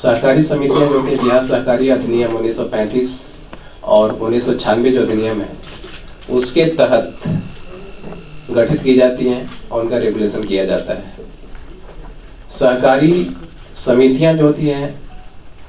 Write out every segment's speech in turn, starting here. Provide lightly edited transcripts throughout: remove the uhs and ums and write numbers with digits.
सहकारी समितियां जो थी बिहार सहकारी अधिनियम 1935 और 1996 जो अधिनियम है उसके तहत गठित की जाती हैं और उनका रेगुलेशन किया जाता है। सहकारी समितियां जो होती हैं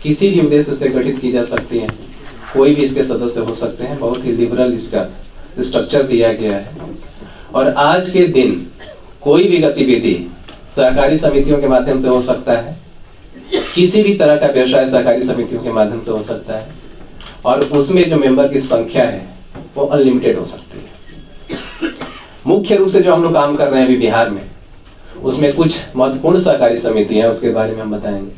किसी भी उद्देश्य से गठित की जा सकती हैं, कोई भी इसके सदस्य हो सकते हैं। बहुत ही लिबरल इसका स्ट्रक्चर दिया गया है और आज के दिन कोई भी गतिविधि सहकारी समितियों के माध्यम से हो सकता है। किसी भी तरह का व्यवसाय सहकारी समितियों के माध्यम से हो सकता है और उसमें जो मेंबर की संख्या है वो अनलिमिटेड हो सकती है। मुख्य रूप से जो हम लोग काम कर रहे हैं अभी बिहार में, उसमें कुछ महत्वपूर्ण सहकारी समितियां हैं, उसके बारे में हम बताएंगे।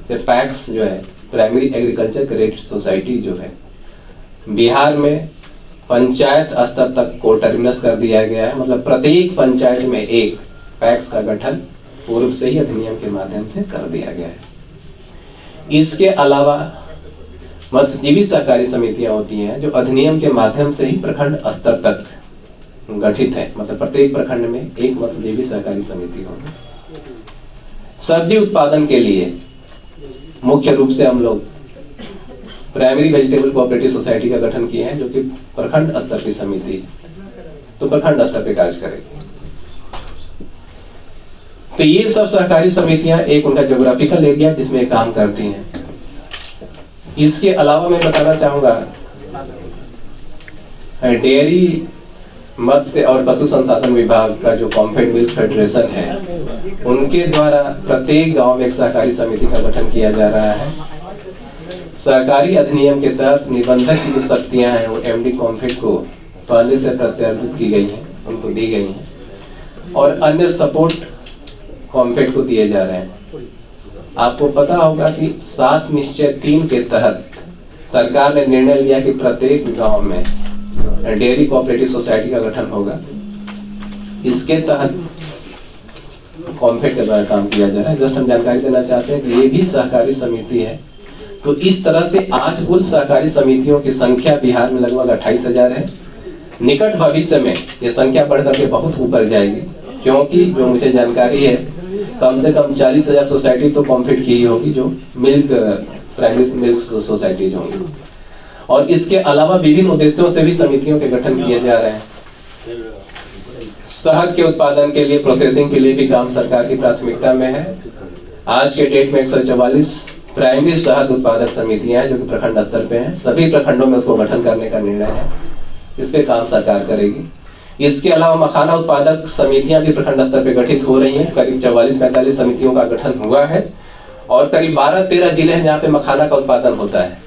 जैसे पैक्स जो है, प्राइमरी एग्रीकल्चर क्रेडिट सोसाइटी जो है, बिहार में पंचायत स्तर तक को टर्मिनस कर दिया गया है। मतलब प्रत्येक पंचायत में एक पैक्स का गठन पूर्व से ही अधिनियम के माध्यम से कर दिया गया है। इसके अलावा मत्स्यजीवी सहकारी समितियां होती हैं जो अधिनियम के माध्यम से ही प्रखंड स्तर तक गठित है। मतलब प्रत्येक प्रखंड में एक मत्स्यजीवी सहकारी समिति होगी। सब्जी उत्पादन के लिए मुख्य रूप से हम लोग प्राइमरी वेजिटेबल कोऑपरेटिव सोसाइटी का गठन किए हैं जो कि प्रखंड स्तर की समिति है, तो प्रखंड स्तर पे कार्य करेगी। तो ये सब सहकारी समितियां एक उनका ज्योग्राफिकल एरिया जिसमें काम करती हैं। इसके अलावा मैं बताना चाहूंगा डेयरी, मत्स्य और पशु संसाधन विभाग का जो कॉम्फेड मिल्क फेडरेशन है, उनके द्वारा प्रत्येक गांव में एक सहकारी समिति का गठन किया जा रहा है। सहकारी अधिनियम के तहत निबंधक की जो शक्तियां हैं वो एमडी कॉम्फेड को पहले से प्रत्यार्पित की गई हैं, उनको दी गई हैं और अन्य सपोर्ट कॉम्फेड को दिए जा रहे हैं। आपको पता होगा कि 7 निश्चय 3 के तहत सरकार ने निर्णय लिया कि प्रत्येक गांव में डेयरी कोऑपरेटिव सोसाइटी का गठन होगा। इसके तहत कॉम्फेड के द्वारा काम किया जा रहा है। जस्ट हम जानकारी देना चाहते हैं कि ये भी सहकारी समिति है। तो इस तरह से आज कुल सहकारी समितियों की संख्या बिहार में लगभग 28,000 है। निकट भविष्य में ये संख्या बढ़कर के बहुत ऊपर जाएगी, क्योंकि जो मुझे जानकारी है कम से कम 40,000 सोसाइटी तो कॉम्फेड की ही होगी, जो मिल्क प्राइमरी मिल्क सोसाइटी जो होंगी। और इसके अलावा विभिन्न उद्देश्यों से भी समितियों के गठन किए जा रहे हैं। शहद के उत्पादन के लिए, प्रोसेसिंग के लिए भी काम सरकार की प्राथमिकता में है। आज के डेट में 144 प्राइमरी शहद उत्पादक समितियां हैं जो कि प्रखंड स्तर पे हैं। सभी प्रखंडों में उसको गठन करने का निर्णय है। इस पे काम सरकार करेगी। इसके अलावा मखाना उत्पादक समितियां भी प्रखंड स्तर पे गठित हो रही हैं। करीब 44-45 समितियों का गठन हुआ है और करीब 12-13 जिले हैं जहाँ पे मखाना का उत्पादन होता है।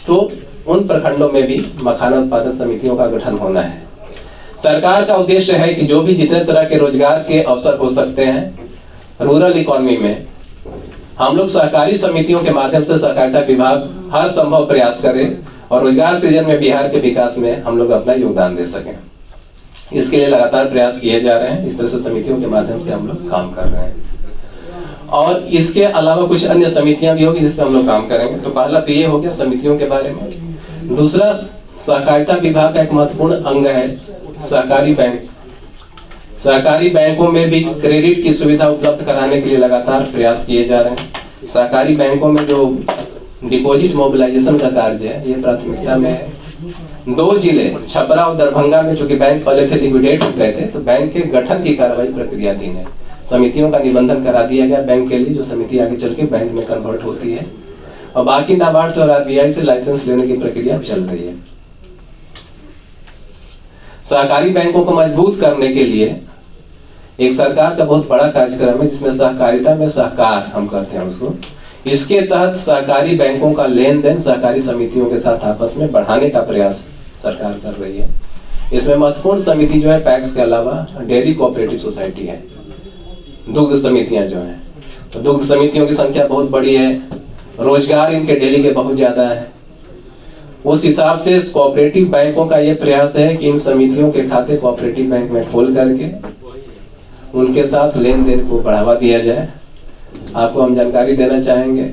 तो उन प्रखंडों में भी मखाना उत्पादक समितियों का गठन होना है। सरकार का उद्देश्य है कि जो भी जितने तरह के रोजगार के अवसर हो सकते हैं रूरल इकोनॉमी में, हम लोग सहकारी समितियों के माध्यम से सहकारिता विभाग हर संभव प्रयास करे और रोजगार सृजन में बिहार के विकास में हम लोग अपना योगदान दे सकें। इसके लिए लगातार प्रयास किए जा रहे हैं। इस तरह से समितियों के माध्यम से हम लोग काम कर रहे हैं और इसके अलावा कुछ अन्य समितियां भी होगी जिसमें हम लोग काम करेंगे। तो पहला तो ये हो गया समितियों के बारे में। दूसरा, सहकारिता विभाग का एक महत्वपूर्ण अंग है सहकारी बैंक। सहकारी बैंकों में भी क्रेडिट की सुविधा उपलब्ध कराने के लिए लगातार प्रयास किए जा रहे हैं। सहकारी बैंकों में जो डिपॉजिट मोबिलाइजेशन का कार्य है ये प्राथमिकता में है। 2 जिले छपरा और दरभंगा में चूंकि बैंक पहले थे लिक्विडेट हो गए थे, तो बैंक के गठन की कार्रवाई प्रक्रियाधीन है। समितियों का निबंधन करा दिया गया बैंक के लिए, जो समिति आगे चल के बैंक में कन्वर्ट होती है और बाकी नाबार्ड से और आरबीआई से लाइसेंस लेने की प्रक्रिया चल रही है। सहकारी बैंकों को मजबूत करने के लिए एक सरकार का बहुत बड़ा कार्यक्रम है जिसमें सहकारिता में सहकार हम कहते हैं उसको। इसके तहत सहकारी बैंकों का लेन देन सहकारी समितियों के साथ आपस में बढ़ाने का प्रयास सरकार कर रही है। इसमें महत्वपूर्ण समिति जो है पैक्स के अलावा डेयरी कोऑपरेटिव सोसाइटी है, दुग्ध समितियां जो हैं। तो दुग्ध समितियों की संख्या बहुत बड़ी है, रोजगार इनके डेली के बहुत ज्यादा है। उस हिसाब से कोऑपरेटिव बैंकों का ये प्रयास है कि इन समितियों के खाते कोऑपरेटिव बैंक में खोल करके उनके साथ लेन देन को बढ़ावा दिया जाए। आपको हम जानकारी देना चाहेंगे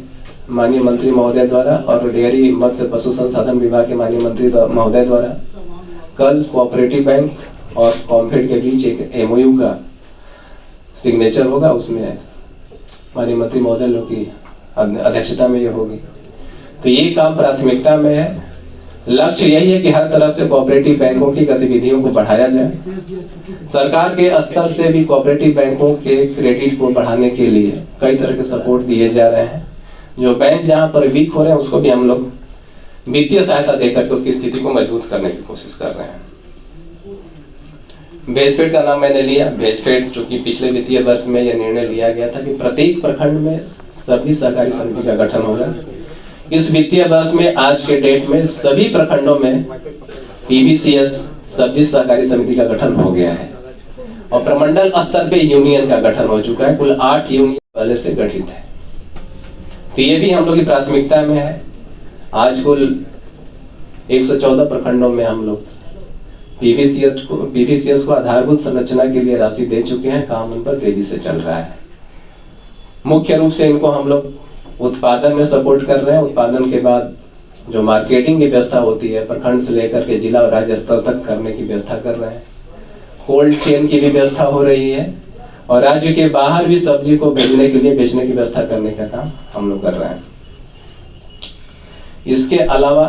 माननीय मंत्री महोदय द्वारा और डेयरी मत्स्य पशु संसाधन विभाग के माननीय मंत्री महोदय द्वारा कल कोऑपरेटिव बैंक और कॉम्फेड के बीच एक एमओयू का सिग्नेचर होगा। उसमें माननीय मंत्री महोदय लोग की अध्यक्षता में ये होगी। तो ये काम प्राथमिकता में है। लक्ष्य यही है कि हर तरह से कोऑपरेटिव बैंकों की गतिविधियों को बढ़ाया जाए। सरकार के स्तर से भी कोऑपरेटिव बैंकों के क्रेडिट को बढ़ाने के लिए कई तरह के सपोर्ट दिए जा रहे हैं। जो बैंक जहां पर वीक हो रहे हैं उसको भी हम लोग वित्तीय सहायता देकर के उसकी स्थिति को मजबूत करने की कोशिश कर रहे हैं। बेसफेड का नाम मैंने लिया। बेसफेड चूंकि पिछले वित्तीय वर्ष में यह निर्णय लिया गया था कि प्रत्येक प्रखंड में सब्जी सहकारी समिति का गठन होगा। इस वित्तीय वर्ष में आज के डेट में सभी प्रखंडों में पीवीसीएस सब्जी सहकारी समिति का गठन हो गया है और प्रमंडल स्तर पे यूनियन का गठन हो चुका है। कुल 8 यूनियन पहले से गठित है। तो ये भी हम लोग की प्राथमिकता में है। आज कुल 114 प्रखंडों में हम लोग पीवीसीएस को आधारभूत संरचना के लिए राशि दे चुके हैं। काम उन पर तेजी से चल रहा है। मुख्य रूप से इनको हम लोग उत्पादन में सपोर्ट कर रहे हैं। उत्पादन के बाद जो मार्केटिंग की व्यवस्था होती है प्रखंड से लेकर के जिला और राज्य स्तर तक करने की व्यवस्था कर रहे हैं। कोल्ड चेन की भी व्यवस्था हो रही है और राज्य के बाहर भी सब्जी को भेजने के लिए बेचने की व्यवस्था करने का काम हम लोग कर रहे हैं। इसके अलावा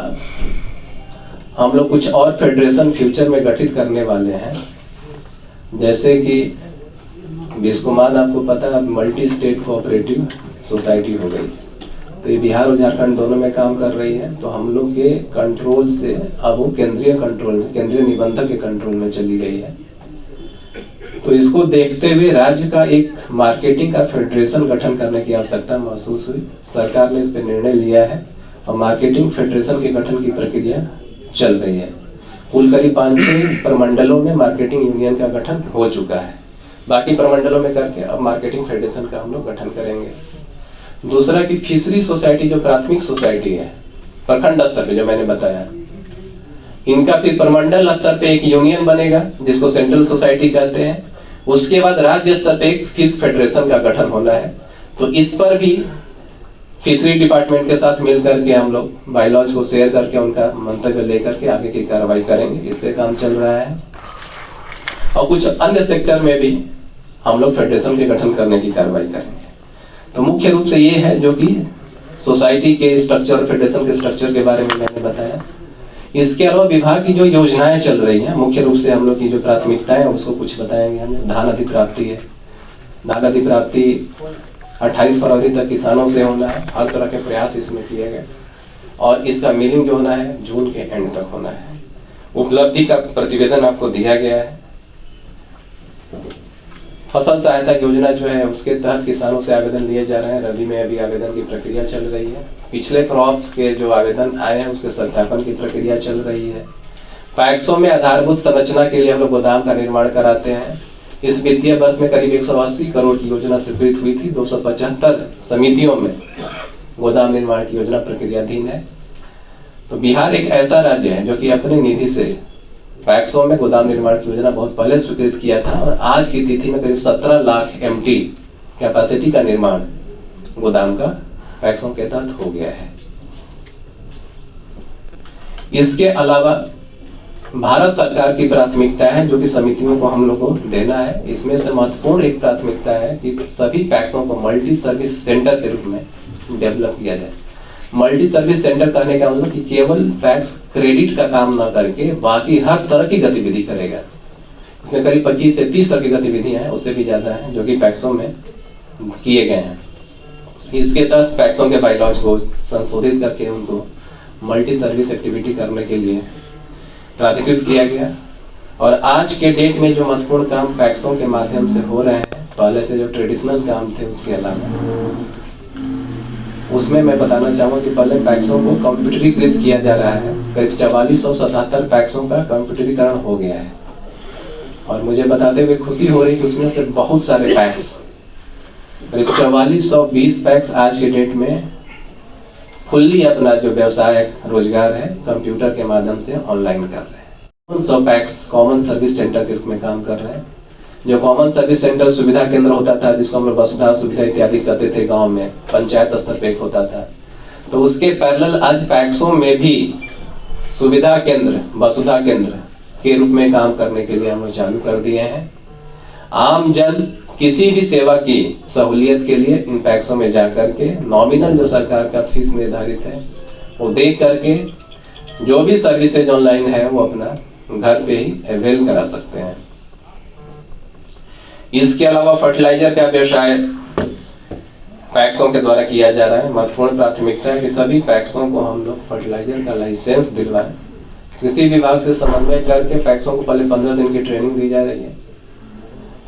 हम लोग कुछ और फेडरेशन फ्यूचर में गठित करने वाले हैं। जैसे कि बिस्कुमान आपको पता है मल्टी स्टेट कोऑपरेटिव सोसाइटी हो गई। तो ये बिहार और झारखंड दोनों में काम कर रही है। तो हम लोग के कंट्रोल से अब वो केंद्रीय निबंधक के कंट्रोल में चली गई है। तो इसको देखते हुए राज्य का एक मार्केटिंग का फेडरेशन गठन करने की आवश्यकता महसूस हुई। सरकार ने इस पर निर्णय लिया है और मार्केटिंग फेडरेशन के गठन की प्रक्रिया चल रही है। कुल करीब 5-6 प्रमंडलों में मार्केटिंग यूनियन का गठन हो चुका है। बाकी प्रमंडलों में करके अब मार्केटिंग फेडरेशन का हम लोग गठन करेंगे। दूसरा कि फिशरी सोसाइटी जो प्राथमिक सोसाइटी है प्रखंड स्तर पे जो मैंने बताया, इनका फिर प्रमंडल स्तर पे एक यूनियन बनेगा जिसको सेंट्रल सोसाइटी कहते हैं। उसके बाद राज्य स्तर पे एक फिश फेडरेशन का गठन होना है। तो इस पर भी फिशरी डिपार्टमेंट के साथ मिलकर के हम लोग बायलॉज को शेयर करके उनका मंतव्य लेकर के आगे की कार्रवाई करेंगे। इस पे काम चल रहा है। और कुछ अन्य सेक्टर में भी हम लोग फेडरेशन के गठन करने की कार्रवाई करेंगे। तो मुख्य रूप से ये है जो कि सोसाइटी के स्ट्रक्चर, फेडरेशन के स्ट्रक्चर के बारे में मैंने बताया। इसके अलावा विभाग की जो योजनाएं चल रही हैं, मुख्य रूप से हम लोग की जो प्राथमिकताएं है उसको कुछ बताएंगे। हमें धान अधिप्राप्ति है। धान अधिप्राप्ति 28 फरवरी तक किसानों से होना है। हर तरह के प्रयास इसमें किए गए और इसका मिलिंग जो होना है जून के एंड तक होना है। उपलब्धि का प्रतिवेदन आपको दिया गया है। फसल सहायता योजना जो है उसके तहत किसानों से आवेदन लिए जा रहे हैं। रबी में अभी आवेदन की प्रक्रिया चल रही है। पिछले क्रॉप्स के जो आवेदन आए हैं उसके सत्यापन की प्रक्रिया चल रही है। पैक्सों में आधारभूत संरचना के लिए हम लोग गोदाम का निर्माण कराते हैं। इस वित्तीय वर्ष में करीब 180 करोड़ की योजना स्वीकृत हुई थी। 275 समितियों में गोदाम निर्माण की योजना प्रक्रियाधीन है। तो बिहार एक ऐसा राज्य है जो कि अपने निधि से पैक्सों में गोदाम निर्माण की योजना बहुत पहले स्वीकृत किया था और आज की तिथि में करीब 17 लाख MT कैपेसिटी का निर्माण गोदाम का पैक्सों के तहत हो गया है। इसके अलावा भारत सरकार की प्राथमिकता है जो कि समितियों को हम लोग को देना है। इसमें से महत्वपूर्ण एक प्राथमिकता है कि सभी पैक्सों को मल्टी सर्विस सेंटर के रूप में डेवलप किया जाए। मल्टी सर्विस सेंटर करने का मतलब कि केवल पैक्स क्रेडिट का काम ना करके बाकी हर तरह की गतिविधि करेगा। इसमें करीब 25 से 30 तरह की गतिविधियां हैं, उससे भी ज्यादा हैं जो कि पैक्सों में किए गए हैं। इसके तहत पैक्सों के बायलॉज को संशोधित करके उनको मल्टी सर्विस एक्टिविटी करने के लिए प्राधिकृत किया गया। और आज के डेट में जो महत्वपूर्ण काम पैक्सों के माध्यम से हो रहे हैं, पहले से जो ट्रेडिशनल काम थे उसके अलावा, उसमें मैं बताना चाहूंगा कि पहले पैक्सों को कंप्यूटरीकृत किया जा रहा है। करीब 4477 पैक्सों का कंप्यूटरीकरण हो गया है। और मुझे बताते हुए खुशी हो रही कि उसमें से बहुत सारे पैक्स, करीब 4420 पैक्स आज के डेट में फुल्ली अपना जो व्यवसाय रोजगार है कंप्यूटर के माध्यम से ऑनलाइन कर रहे हैं। 100 पैक्स कॉमन सर्विस सेंटर के रूप में काम कर रहे हैं। जो कॉमन सर्विस सेंटर सुविधा केंद्र होता था, जिसको हम लोग वसुधा सुविधा इत्यादि कहते थे, गांव में पंचायत स्तर पे एक होता था, तो उसके पैरेलल आज पैक्सों में भी सुविधा केंद्र, वसुधा केंद्र के रूप में काम करने के लिए हम लोग चालू कर दिए हैं। आम जन किसी भी सेवा की सहूलियत के लिए इन पैक्सों में जाकर के नॉमिनल जो सरकार का फीस निर्धारित है वो दे करके जो भी सर्विसेज ऑनलाइन है वो अपना घर पे ही अवेल करा सकते हैं। इसके अलावा फर्टिलाइजर का व्यवसाय पैक्सों के द्वारा किया जा रहा है। महत्वपूर्ण प्राथमिकता है कि सभी पैक्सों को हम लोग फर्टिलाइजर का लाइसेंस दिलवाएं। कृषि विभाग से समन्वय करके पैक्सों को पहले 15 दिन की ट्रेनिंग दी जा रही है,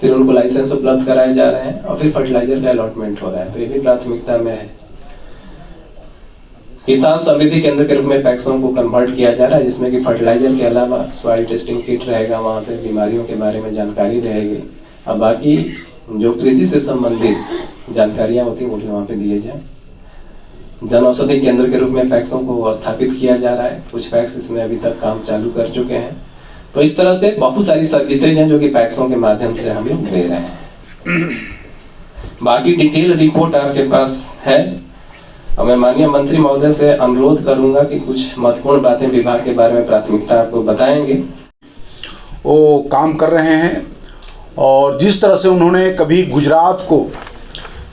फिर उनको लाइसेंस उपलब्ध कराए जा रहे हैं और फिर फर्टिलाइजर का अलॉटमेंट हो रहा है। तो ये भी प्राथमिकता में है। किसान समृद्धि केंद्र के रूप में पैक्सों को कन्वर्ट किया जा रहा है, जिसमें कि फर्टिलाइजर के अलावा सॉइल टेस्टिंग किट रहेगा, वहाँ पे बीमारियों के बारे में जानकारी रहेगी और बाकी जो कृषि से संबंधित जानकारियां होती हैं वो भी वहाँ पे दिए जाए। जन औषधि केंद्र के रूप में पैक्सों को स्थापित किया जा रहा है। कुछ पैक्स इसमें अभी तक काम चालू कर चुके हैं। तो इस तरह से बहुत सारी सर्विसेज हैं जो कि पैक्सों के माध्यम से हम लोग दे रहे हैं। बाकी डिटेल रिपोर्ट आपके पास है और मैं माननीय मंत्री महोदय से अनुरोध करूंगा कि कुछ महत्वपूर्ण बातें विभाग के बारे में प्राथमिकता आपको बताएंगे। वो काम कर रहे हैं और जिस तरह से उन्होंने कभी गुजरात को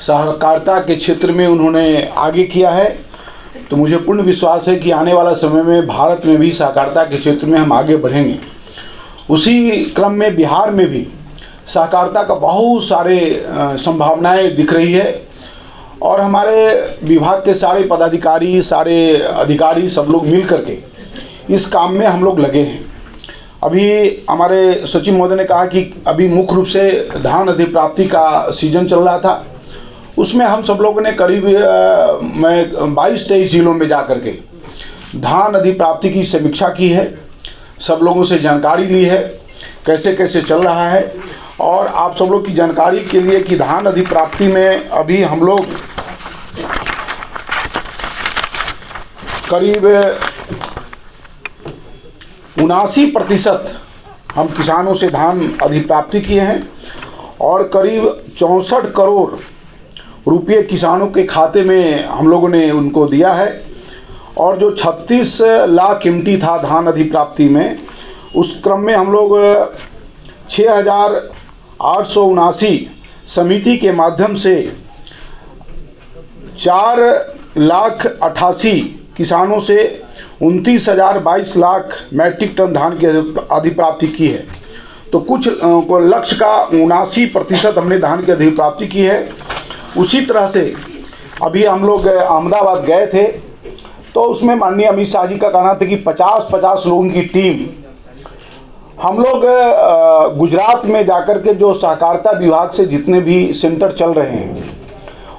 सहकारिता के क्षेत्र में उन्होंने आगे किया है, तो मुझे पूर्ण विश्वास है कि आने वाला समय में भारत में भी सहकारिता के क्षेत्र में हम आगे बढ़ेंगे। उसी क्रम में बिहार में भी सहकारिता का बहुत सारे संभावनाएं दिख रही है और हमारे विभाग के सारे पदाधिकारी, सारे अधिकारी सब लोग मिल करके इस काम में हम लोग लगे हैं। अभी हमारे सचिव महोदय ने कहा कि अभी मुख्य रूप से धान अधिप्राप्ति का सीजन चल रहा था, उसमें हम सब लोगों ने करीब मैं 22-23 जिलों में जा कर के धान अधिप्राप्ति की समीक्षा की है, सब लोगों से जानकारी ली है कैसे कैसे चल रहा है। और आप सब लोग की जानकारी के लिए कि धान अधिप्राप्ति में अभी हम लोग करीब 79% हम किसानों से धान अधिप्राप्ति किए हैं और करीब 64 करोड़ रुपये किसानों के खाते में हम लोगों ने उनको दिया है। और जो 36 लाख कीमती था धान अधिप्राप्ति में, उस क्रम में हम लोग 6,879 समिति के माध्यम से 4,88,000 किसानों से 29,022 लाख मैट्रिक टन धान की अधिप्राप्ति की है। तो कुछ लक्ष्य का 79% हमने धान की अधिप्राप्ति की है। उसी तरह से अभी हम लोग अहमदाबाद गए थे, तो उसमें माननीय अमित शाह जी का कहना था कि 50-50 लोगों की टीम हम लोग गुजरात में जाकर के जो सहकारिता विभाग से जितने भी सेंटर चल रहे हैं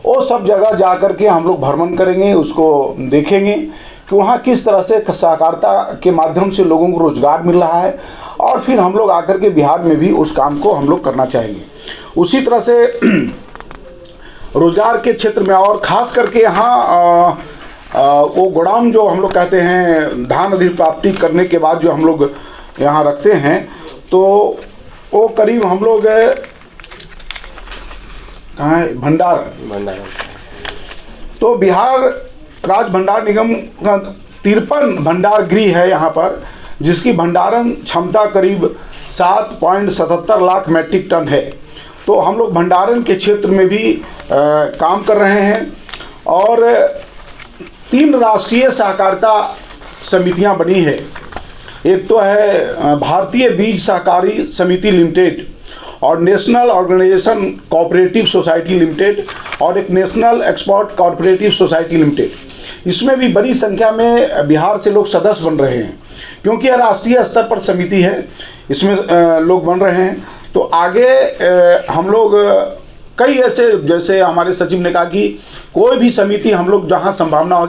वो सब जगह जाकर के हम लोग भ्रमण करेंगे, उसको देखेंगे कि वहाँ किस तरह से सहकारिता के माध्यम से लोगों को रोजगार मिल रहा है और फिर हम लोग आकर के बिहार में भी उस काम को हम लोग करना चाहेंगे। उसी तरह से रोजगार के क्षेत्र में और ख़ास करके यहाँ वो गोडाउन जो हम लोग कहते हैं धान अधिप्राप्ति करने के बाद जो हम लोग यहाँ रखते हैं, तो वो करीब हम लोग कहाँ है भंडार, तो बिहार राज्य भंडार निगम का 53 भंडार गृह है यहाँ पर, जिसकी भंडारण क्षमता करीब 7.77 लाख मैट्रिक टन है। तो हम लोग भंडारण के क्षेत्र में भी काम कर रहे हैं और 3 राष्ट्रीय सहकारिता समितियां बनी है। एक तो है भारतीय बीज सहकारी समिति लिमिटेड और national organisation cooperative society limited और एक national export cooperative society limited. इसमें भी बड़ी संख्या में बिहार से लोग सदस्य बन रहे हैं, क्योंकि यह राष्ट्रीय स्तर पर समिति है, इसमें लोग बन रहे हैं। तो आगे हम लोग कई ऐसे, जैसे हमारे सचिव ने कहा कि कोई भी समिति हम लोग जहां संभावना होगी